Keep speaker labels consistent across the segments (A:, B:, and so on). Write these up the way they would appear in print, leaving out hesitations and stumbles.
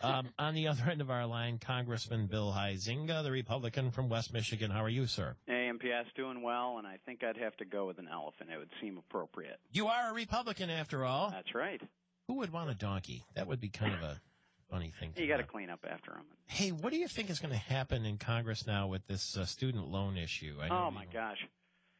A: On the other end of our line, Congressman Bill Huizenga, the Republican from West Michigan. How are you, sir?
B: Hey, MPS, doing well, and I think I'd have to go with an elephant. It would seem appropriate.
A: You are a Republican, after all.
B: That's right.
A: Who would want a donkey? That would be kind of a funny thing to do.
B: You got to clean up after him.
A: Hey, what do you think is going to happen in Congress now with this student loan issue?
B: Oh, my gosh.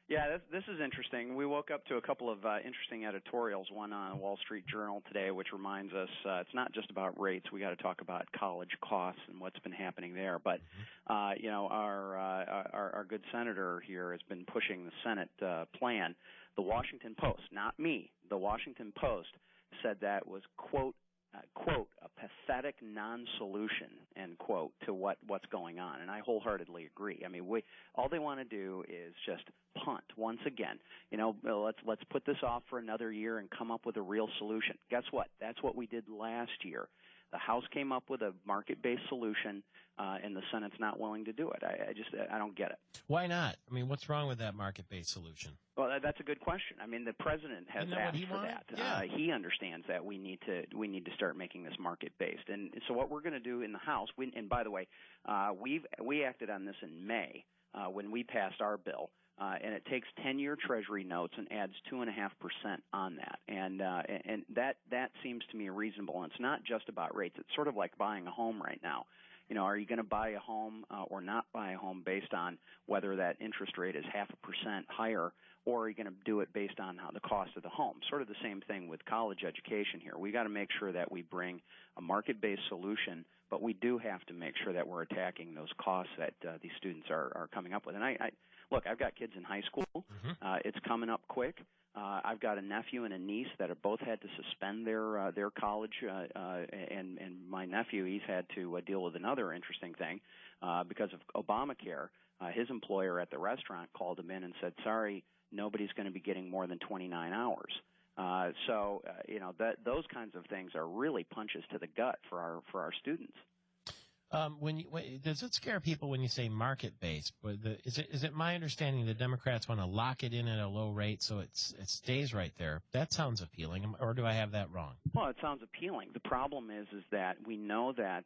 B: Yeah, this is interesting. We woke up to a couple of interesting editorials, one on Wall Street Journal today, which reminds us it's not just about rates. We got to talk about college costs and what's been happening there. But our good senator here has been pushing the Senate plan. The Washington Post, not me, the Washington Post said that was quote, a pathetic non-solution, end quote, to what's going on. And I wholeheartedly agree. I mean, all they want to do is just punt once again. Let's put this off for another year and come up with a real solution. Guess what? That's what we did last year. The House came up with a market-based solution, and the Senate's not willing to do it. I don't get it.
A: Why not? I mean, what's wrong with that market-based solution?
B: Well, that's a good question. I mean, the president has asked for that.
A: Yeah.
B: He understands that we need to start making this market-based. And so what we're going to do in the House, and by the way, we acted on this in May when we passed our bill. And it takes 10-year Treasury notes and adds 2.5% on that, and that seems to me reasonable. And it's not just about rates; it's sort of like buying a home right now. Are you going to buy a home or not buy a home based on whether that interest rate is 0.5% higher, or are you going to do it based on the cost of the home? Sort of the same thing with college education here. We got to make sure that we bring a market-based solution, but we do have to make sure that we're attacking those costs that these students are coming up with. And look, I've got kids in high school. Mm-hmm. It's coming up quick. I've got a nephew and a niece that have both had to suspend their college, and my nephew, he's had to deal with another interesting thing because of Obamacare. His employer at the restaurant called him in and said, "Sorry, nobody's going to be getting more than 29 hours." Those kinds of things are really punches to the gut for our students.
A: Does it scare people when you say market-based? Is it my understanding the Democrats want to lock it in at a low rate so it stays right there? That sounds appealing, or do I have that wrong?
B: Well, it sounds appealing. The problem is that we know that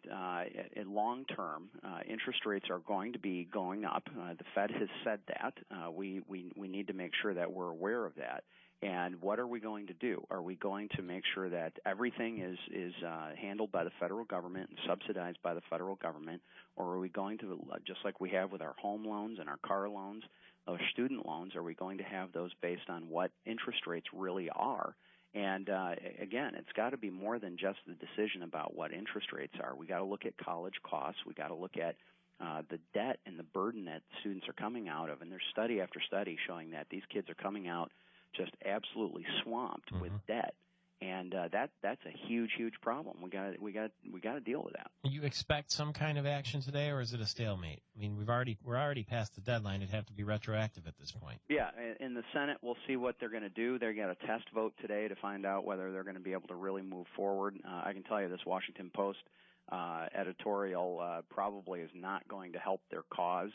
B: in long term, interest rates are going to be going up. The Fed has said that. We need to make sure that we're aware of that. And what are we going to do? Are we going to make sure that everything is handled by the federal government and subsidized by the federal government, or are we going to, just like we have with our home loans and our car loans, our student loans, are we going to have those based on what interest rates really are? And again, it's got to be more than just the decision about what interest rates are. We got to look at college costs. We got to look at the debt and the burden that students are coming out of. And there's study after study showing that these kids are coming out just absolutely swamped with debt, and that's a huge problem. We got to deal with that.
A: You expect some kind of action today, or is it a stalemate? I mean, we're already past the deadline. It'd have to be retroactive at this point.
B: Yeah, in the Senate, we'll see what they're going to do. They're going to test vote today to find out whether they're going to be able to really move forward. I can tell you this Washington Post editorial probably is not going to help their cause.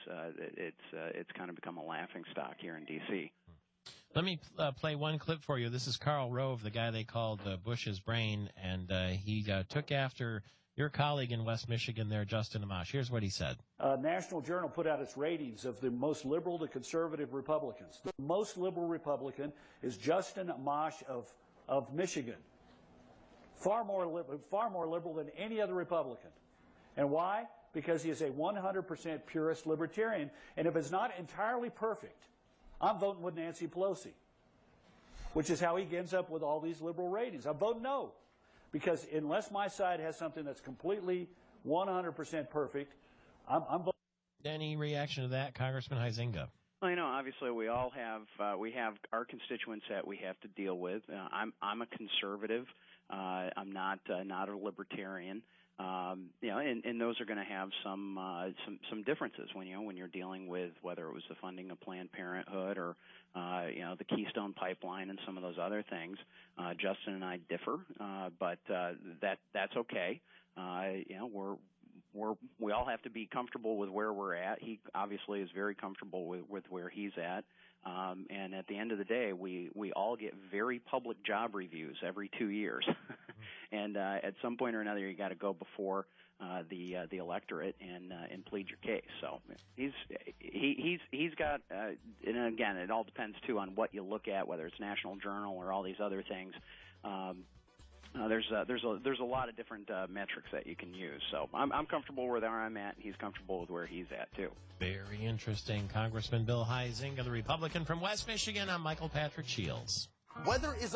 B: It's kind of become a laughingstock here in D.C.
A: Let me play one clip for you. This is Karl Rove, the guy they called Bush's brain, and he took after your colleague in West Michigan there, Justin Amash. Here's what he said.
C: National Journal put out its ratings of the most liberal to conservative Republicans. The most liberal Republican is Justin Amash of Michigan. Far more liberal than any other Republican. And why? Because he is a 100% purist libertarian. And if it's not entirely perfect, I'm voting with Nancy Pelosi, which is how he ends up with all these liberal ratings. I'm voting no, because unless my side has something that's completely 100% perfect, I'm voting.
A: Any reaction to that, Congressman Huizenga?
B: Well, obviously we all have our constituents that we have to deal with. I'm a conservative. I'm not a libertarian. And those are going to have some differences when you're dealing with whether it was the funding of Planned Parenthood or the Keystone Pipeline and some of those other things. Justin and I differ, but that's okay. we all have to be comfortable with where we're at. He obviously is very comfortable with where he's at. And at the end of the day, we all get very public job reviews every 2 years. And at some point or another, you got to go before the electorate and plead your case. So he's got and again, it all depends too on what you look at, whether it's National Journal or all these other things. There's a lot of different metrics that you can use. So I'm comfortable where I'm at, and he's comfortable with where he's at too.
A: Very interesting. Congressman Bill Huizenga, the Republican from West Michigan. I'm Michael Patrick Shields.
D: Weather is